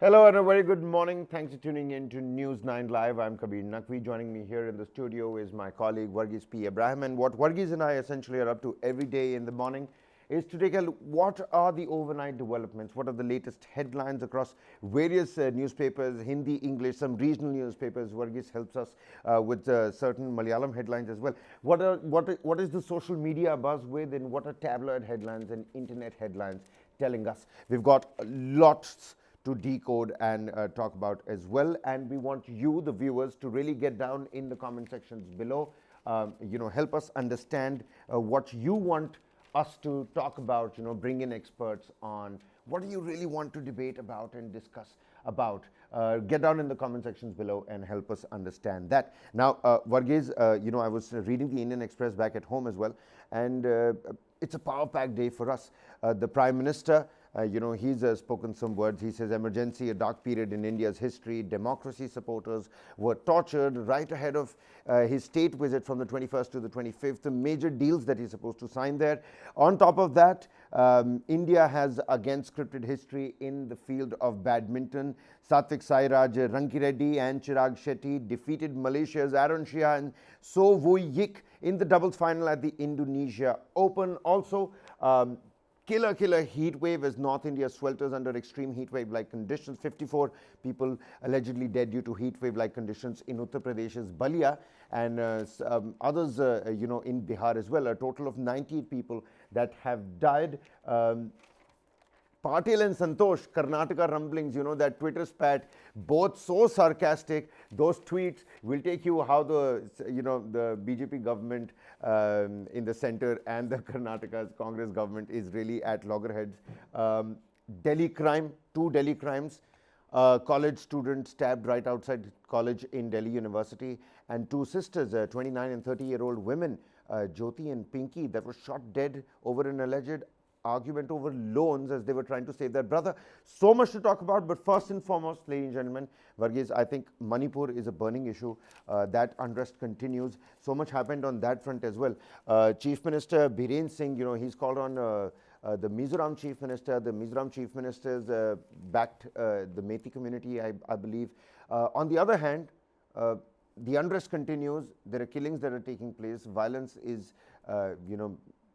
Hello and a very good morning. Thanks for tuning in to News 9 Live. I'm Kabir Naqvi. Joining me here in the studio is my colleague Varghese P. Abraham. And what Varghese and I essentially are up to every day in the morning is to take a look what are the overnight developments, what are the latest headlines across various newspapers, Hindi, English, some regional newspapers. Varghese helps us with certain Malayalam headlines as well. What is the social media buzz with, and what are tabloid headlines and internet headlines telling us? We've got lots to decode and talk about as well, and we want you, the viewers, to really get down in the comment sections below. Help us understand what you want us to talk about. Bring in experts on what do you really want to debate about and discuss about. Get down in the comment sections below and help us understand that. Now, Varghese, I was reading the Indian Express back at home as well, and it's a power-packed day for us. The Prime Minister, he's spoken some words. He says, emergency, a dark period in India's history. Democracy supporters were tortured right ahead of his state visit from the 21st to the 25th. The major deals that he's supposed to sign there. On top of that, India has again scripted history in the field of badminton. Satvik Sairaj Rankireddy and Chirag Shetty defeated Malaysia's Aaron Shia and So Woo Yik in the doubles final at the Indonesia Open. Also, killer heat wave as North India swelters under extreme heat wave like conditions. 54 people allegedly dead due to heat wave like conditions in Uttar Pradesh's Balia, and others in Bihar as well. A total of 98 people that have died. Patil and Santosh, Karnataka rumblings, that Twitter spat, both so sarcastic. Those tweets will take you how the BJP government in the center and the Karnataka's Congress government is really at loggerheads. Delhi crime, two Delhi crimes. College student stabbed right outside college in Delhi University, and two sisters, 29 and 30-year-old women, Jyoti and Pinky, that were shot dead over an alleged argument over loans as they were trying to save their brother. So much to talk about, but first and foremost, ladies and gentlemen, Varghese, I think Manipur is a burning issue. That unrest continues. So much happened on that front as well. Chief Minister Biren Singh, he's called on the Mizoram Chief Minister. The Mizoram Chief Ministers backed the Meitei community, I believe. On the other hand, the unrest continues. There are killings that are taking place. Violence is,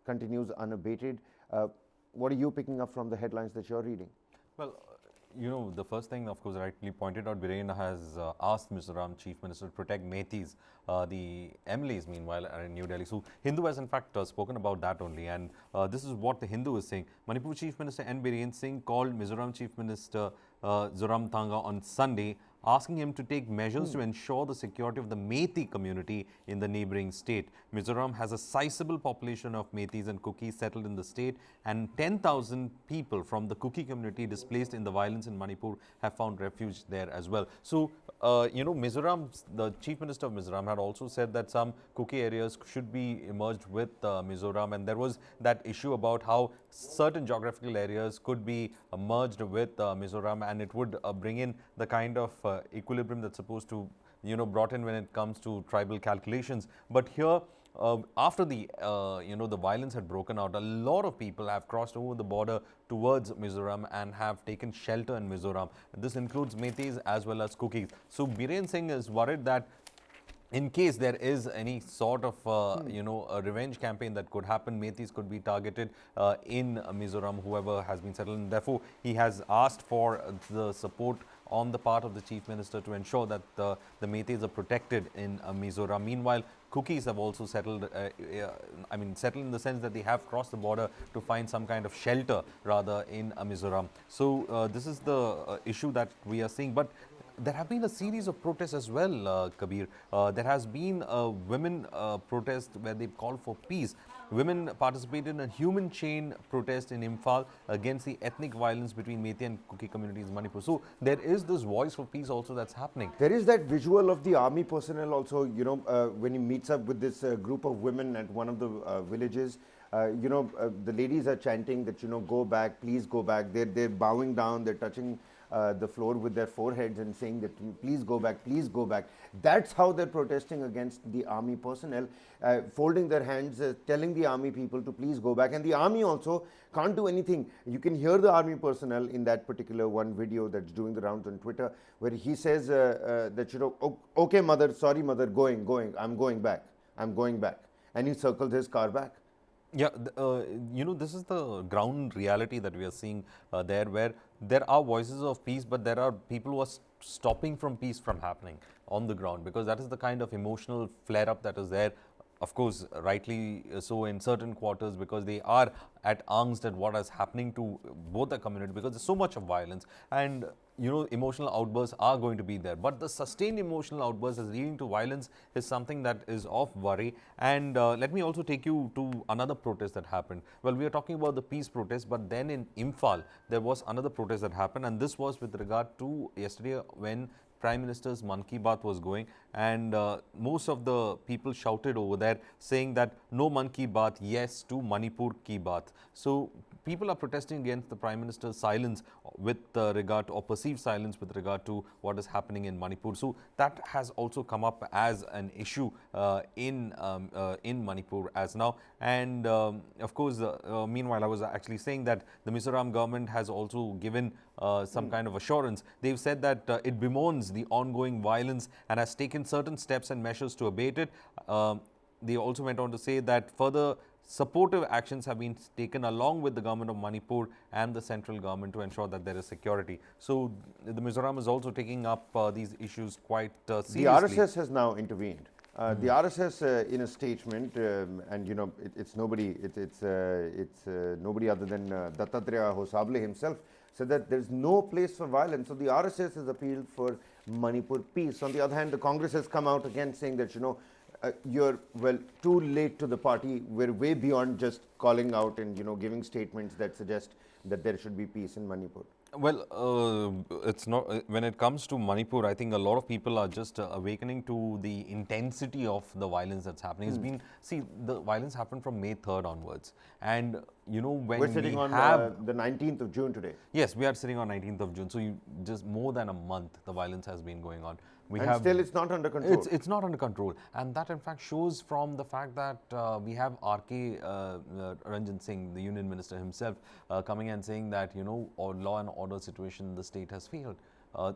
continues unabated. What are you picking up from the headlines that you're reading? Well, the first thing, of course, rightly pointed out, Biren has asked Mizoram Chief Minister to protect Meiteis, the MLAs, meanwhile, are in New Delhi. So, Hindu has in fact spoken about that only, and this is what the Hindu is saying. Manipur Chief Minister N. Biren Singh called Mizoram Chief Minister Zoram Thanga on Sunday, asking him to take measures to ensure the security of the Meitei community in the neighboring state. Mizoram has a sizable population of Meiteis and Kukis settled in the state, and 10,000 people from the Kuki community displaced in the violence in Manipur have found refuge there as well. So, Mizoram, the Chief Minister of Mizoram had also said that some Kuki areas should be merged with Mizoram, and there was that issue about how certain geographical areas could be merged with Mizoram, and it would bring in the kind of equilibrium that's supposed to, brought in when it comes to tribal calculations. But here, after the the violence had broken out, a lot of people have crossed over the border towards Mizoram and have taken shelter in Mizoram. This includes Meiteis as well as Kukis. So Biren Singh is worried that in case there is any sort of, a revenge campaign that could happen, Meiteis could be targeted in Mizoram, whoever has been settled. And therefore, he has asked for the support on the part of the Chief Minister to ensure that the Meiteis are protected in Mizoram. Meanwhile, Kukis have also settled, settled in the sense that they have crossed the border to find some kind of shelter, rather, in Mizoram. So, this is the issue that we are seeing. But there have been a series of protests as well, Kabir. There has been a women protest where they called for peace. Women participated in a human chain protest in Imphal against the ethnic violence between Meitei and Kuki communities in Manipur. So there is this voice for peace also that's happening. There is that visual of the army personnel also, when he meets up with this group of women at one of the villages. The ladies are chanting that, go back, please go back. They're bowing down, they're touching the floor with their foreheads and saying that please go back, please go back. That's how they're protesting against the army personnel, folding their hands, telling the army people to please go back. And the army also can't do anything. You can hear the army personnel in that particular one video that's doing the rounds on Twitter, where he says that, you know, okay, mother, sorry, mother, going, I'm going back, I'm going back. And he circles his car back. Yeah, you know, this is the ground reality that we are seeing there, where there are voices of peace, but there are people who are stopping from peace from happening on the ground, because that is the kind of emotional flare-up that is there. Of course, rightly so in certain quarters, because they are at angst at what is happening to both the community, because there's so much of violence, and you know, emotional outbursts are going to be there. But the sustained emotional outbursts as leading to violence is something that is of worry. And let me also take you to another protest that happened. Well, we are talking about the peace protest, but then in Imphal, there was another protest that happened, and this was with regard to yesterday when Prime Minister's Man Ki Baat was going, and most of the people shouted over there saying that no Man Ki Baat, yes to Manipur Ki Baat. So people are protesting against the Prime Minister's silence with regard to, or perceived silence with regard to what is happening in Manipur. So that has also come up as an issue in Manipur as now. And of course, meanwhile, I was actually saying that the Mizoram government has also given some kind of assurance. They've said that it bemoans the ongoing violence and has taken certain steps and measures to abate it. They also went on to say that further supportive actions have been taken along with the government of Manipur and the central government to ensure that there is security. So the Mizoram is also taking up these issues quite seriously. The RSS has now intervened. The RSS in a statement, and you know, it's nobody nobody other than Dattatreya Hosable himself, said that there's no place for violence. So the RSS has appealed for Manipur peace. On the other hand, the Congress has come out again saying that, you know, you're, well, too late to the party. We're way beyond just calling out and, you know, giving statements that suggest that there should be peace in Manipur. Well, it's not, when it comes to Manipur, I think a lot of people are just awakening to the intensity of the violence that's happening. It's been, see, the violence happened from May 3rd onwards. And, you know, when we're sitting on the 19th of June today. Yes, we are sitting on 19th of June. So just more than a month, the violence has been going on. And still it's not under control. It's not under control. And that in fact shows from the fact that we have R.K. Ranjan Singh, the Union Minister himself, coming and saying that, you know, law and order situation in the state has failed.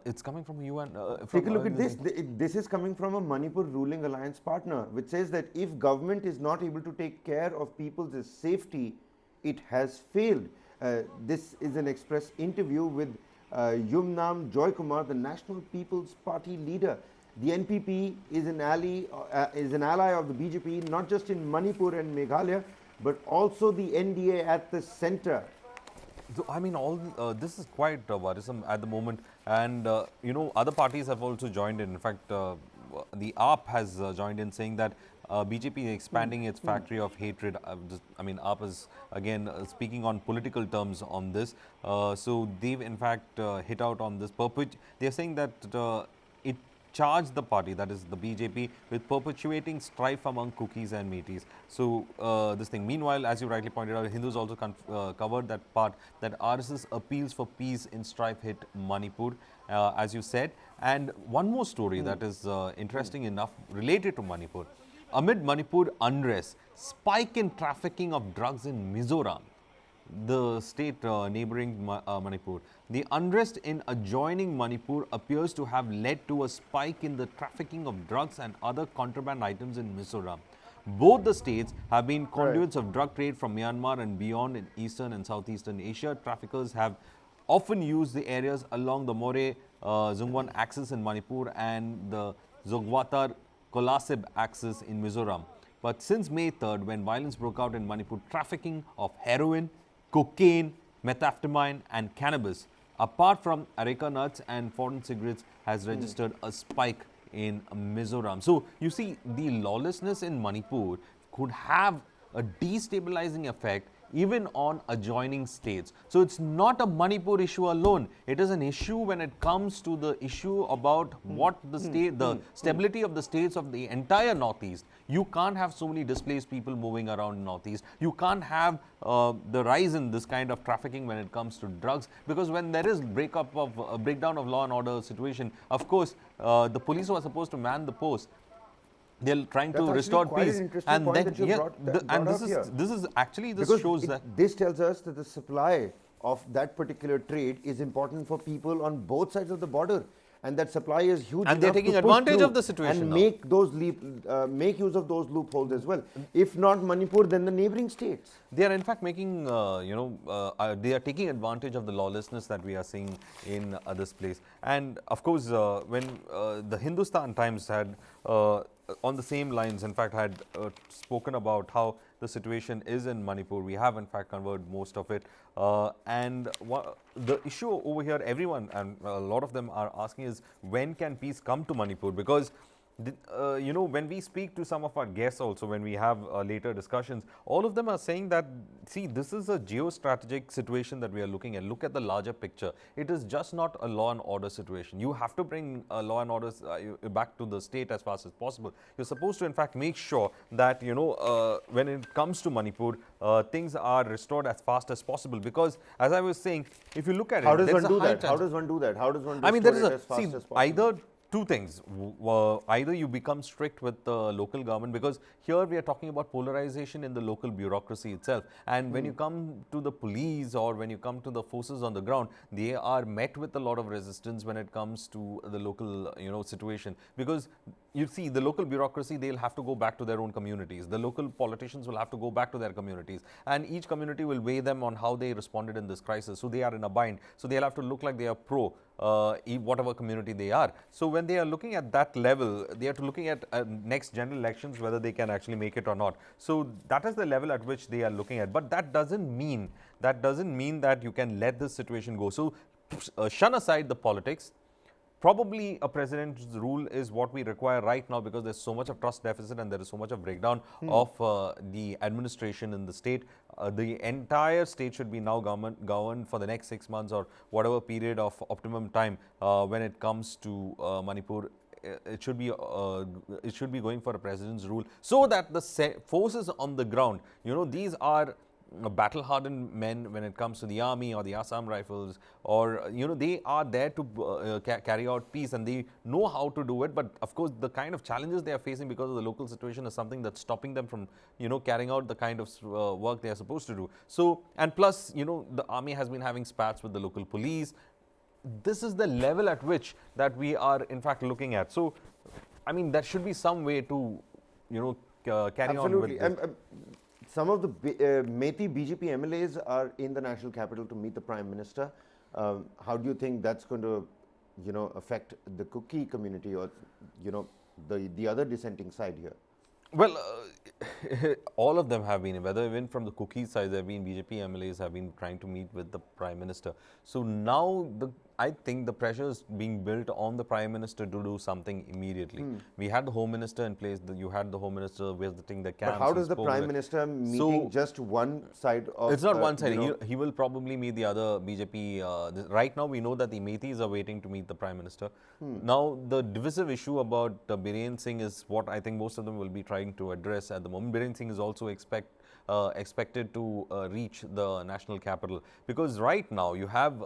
It's coming from UN. Take a look at this. This is coming from a Manipur ruling alliance partner, which says that if government is not able to take care of people's safety, it has failed. This is an express interview with Yumnam Joy Kumar, the National People's Party leader. The NPP is an ally of the BJP, not just in Manipur and Meghalaya, but also the NDA at the center. So, I mean, all this is quite worrisome at the moment, and you know, other parties have also joined in. In fact, the AAP has joined in, saying that BJP is expanding its factory of hatred. I mean, AAP is again speaking on political terms on this. So they've in fact hit out on this. They're saying that it charged the party, that is the BJP, with perpetuating strife among Kukis and Meiteis. So this thing. Meanwhile, as you rightly pointed out, Hindus also covered that part, that RSS appeals for peace in strife hit Manipur, as you said. And one more story that is interesting enough related to Manipur. Amid Manipur unrest, spike in trafficking of drugs in Mizoram, the state neighboring Manipur. The unrest in adjoining Manipur appears to have led to a spike in the trafficking of drugs and other contraband items in Mizoram. Both the states have been conduits of drug trade from Myanmar and beyond in Eastern and Southeastern Asia. Traffickers have often used the areas along the More-Zungwan axis in Manipur and the Zogwatar Kolasib axis in Mizoram. But since May 3rd, when violence broke out in Manipur, trafficking of heroin, cocaine, methamphetamine and cannabis, apart from areca nuts and foreign cigarettes, has registered a spike in Mizoram. So you see, the lawlessness in Manipur could have a destabilizing effect even on adjoining states. So it's not a Manipur issue alone. It is an issue when it comes to the issue about what the state, the stability of the states of the entire Northeast. You can't have so many displaced people moving around Northeast. You can't have the rise in this kind of trafficking when it comes to drugs, because when there is breakdown of law and order situation, of course, the police who are supposed to man the post, they're trying to restore peace, and then this is actually, this because shows that this tells us that the supply of that particular trade is important for people on both sides of the border, and that supply is huge, and they're taking advantage of the situation and now. make use of those loopholes as well. If not Manipur, then the neighboring states. They are in fact making, they are taking advantage of the lawlessness that we are seeing in this place. And of course, when the Hindustan Times had, on the same lines, in fact, had spoken about how the situation is in Manipur. We have in fact covered most of it. And the issue over here, everyone and a lot of them are asking is, when can peace come to Manipur? Because when we speak to some of our guests also, when we have later discussions, all of them are saying that, see, this is a geostrategic situation that we are looking at. Look at the larger picture. It is just not a law and order situation. You have to bring law and order back to the state as fast as possible. You're supposed to, in fact, make sure that, when it comes to Manipur, things are restored as fast as possible. Because, as I was saying, if you look at How does one do that? How does one do that? How does one I mean, there is as fast as possible? either two things. Either you become strict with the local government, because here we are talking about polarization in the local bureaucracy itself. And when you come to the police or when you come to the forces on the ground, they are met with a lot of resistance when it comes to the local, situation. Because you see, the local bureaucracy, they'll have to go back to their own communities. The local politicians will have to go back to their communities. And each community will weigh them on how they responded in this crisis. So they are in a bind. So they'll have to look like they are pro whatever community they are. So when they are looking at that level, they are looking at next general elections, whether they can actually make it or not. So that is the level at which they are looking at. But that doesn't mean that you can let this situation go. So shun aside the politics. Probably a president's rule is what we require right now, because there's so much of trust deficit and there is so much of breakdown of the administration in the state. The entire state should be now governed for the next 6 months or whatever period of optimum time when it comes to Manipur. It should be going for a president's rule, so that the forces on the ground, these are battle-hardened men when it comes to the army or the Assam Rifles, or they are there to carry out peace, and they know how to do it. But of course, the kind of challenges they are facing because of the local situation is something that's stopping them from carrying out the kind of work they are supposed to do. So, and plus, the army has been having spats with the local police. This is the level at which that we are in fact looking at. So, I mean, there should be some way to carry on with this. Some of the Meitei BJP MLAs are in the national capital to meet the Prime Minister. How do you think that's going to, affect the Kuki community or, the other dissenting side here? Well, all of them have been, whether even from the Kuki side, there have been BJP MLAs have been trying to meet with the Prime Minister. So now I think the pressure is being built on the Prime Minister to do something immediately. We had the Home Minister in place. You had the Home Minister visiting the camps. But how does the Prime Minister meeting just one side of? It's not one side. He will probably meet the other BJP. Right now, we know that the Meiteis are waiting to meet the Prime Minister. Now, the divisive issue about Biren Singh is what I think most of them will be trying to address at the moment. Biren Singh is also expected to reach the national capital, because right now you have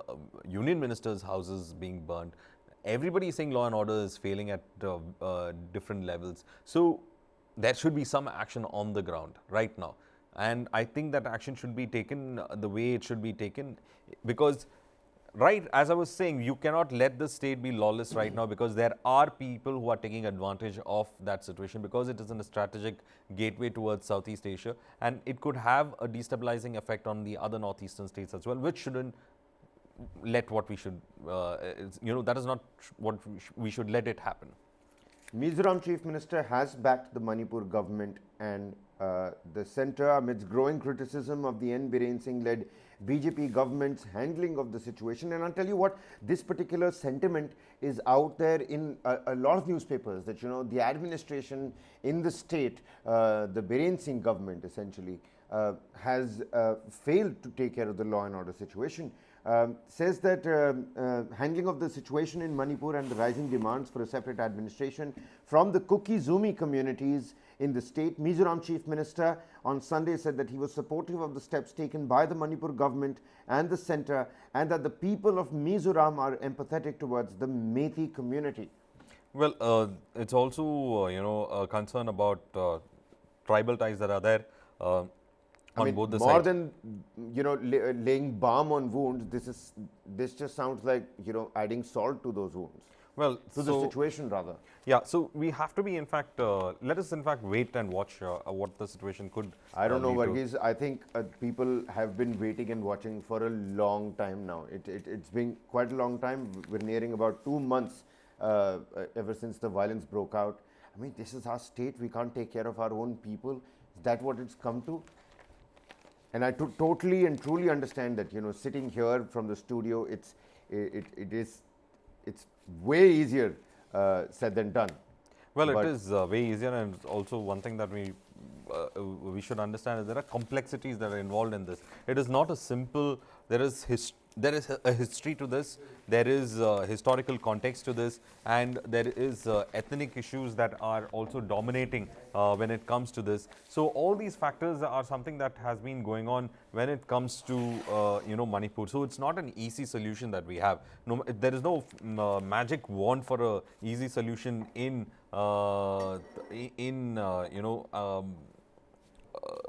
union ministers' houses being burned. Everybody is saying law and order is failing at different levels. So there should be some action on the ground right now, and I think that action should be taken the way it should be taken, because right, as I was saying, you cannot let the state be lawless right now, because there are people who are taking advantage of that situation, because it is in a strategic gateway towards Southeast Asia, and it could have a destabilizing effect on the other northeastern states as well, which shouldn't let what we should, that is not what we should let it happen. Mizoram Chief Minister has backed the Manipur government and the centre amidst growing criticism of the N. Biren Singh-led BJP government's handling of the situation. And I'll tell you what, this particular sentiment is out there in a lot of newspapers, that the administration in the state, the Biren Singh government essentially, has failed to take care of the law and order situation. Says that handling of the situation in Manipur and the rising demands for a separate administration from the Kuki-Zumi communities in the state. Mizoram Chief Minister on Sunday said that he was supportive of the steps taken by the Manipur government and the centre, and that the people of Mizoram are empathetic towards the Meitei community. Well, it's also, a concern about tribal ties that are there on both the more sides. than laying balm on wounds, this just sounds like adding salt to those wounds, Well, to the situation rather. Yeah, so we have to be, in fact, let us in fact wait and watch what the situation could. I don't know, lead to. Varghese. I think people have been waiting and watching for a long time now. It's been quite a long time. We're nearing about 2 months ever since the violence broke out. I mean, this is our state. We can't take care of our own people. Is that what it's come to? And I totally and truly understand that, sitting here from the studio, it's way easier said than done. Well, But it is way easier, and also one thing that we should understand is there are complexities that are involved in this. It is not a simple. There is a history to this. There is historical context to this, and there is ethnic issues that are also dominating when it comes to this. So all these factors are something that has been going on when it comes to Manipur. So it's not an easy solution that we have. No, there is no magic wand for a easy solution in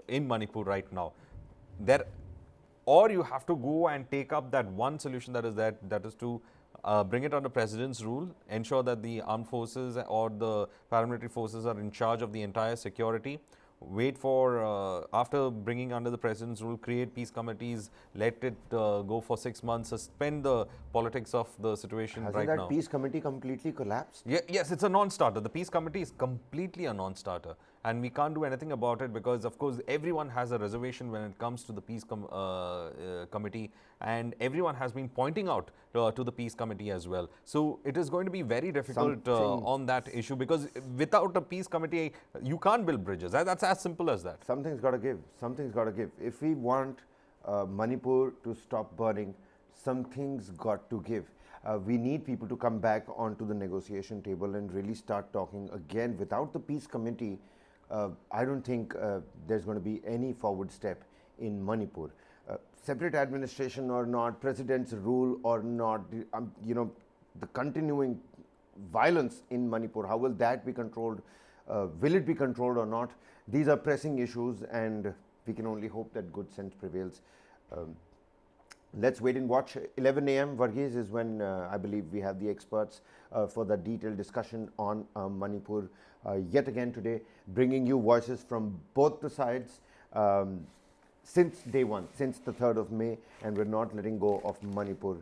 Manipur right now. Or you have to go and take up that one solution that is there, that is to bring it under president's rule, ensure that the armed forces or the paramilitary forces are in charge of the entire security. Wait for, after bringing under the president's rule, create peace committees, let it go for 6 months, suspend the politics of the situation right now. Hasn't that peace committee completely collapsed? Yes, it's a non-starter. The peace committee is completely a non-starter, and we can't do anything about it because, of course, everyone has a reservation when it comes to the peace committee, and everyone has been pointing out to the peace committee as well. So it is going to be very difficult on that issue, because without a peace committee, you can't build bridges. That's as simple as that. Something's got to give. Something's got to give. If we want Manipur to stop burning, something's got to give. We need people to come back onto the negotiation table and really start talking again. Without the peace committee, I don't think there's going to be any forward step in Manipur. Separate administration or not, president's rule or not, the continuing violence in Manipur, how will that be controlled? Will it be controlled or not? These are pressing issues, and we can only hope that good sense prevails. Let's wait and watch. 11 a.m. Varghese is when I believe we have the experts for the detailed discussion on Manipur yet again today, bringing you voices from both the sides since day one, since the 3rd of May, and we're not letting go of Manipur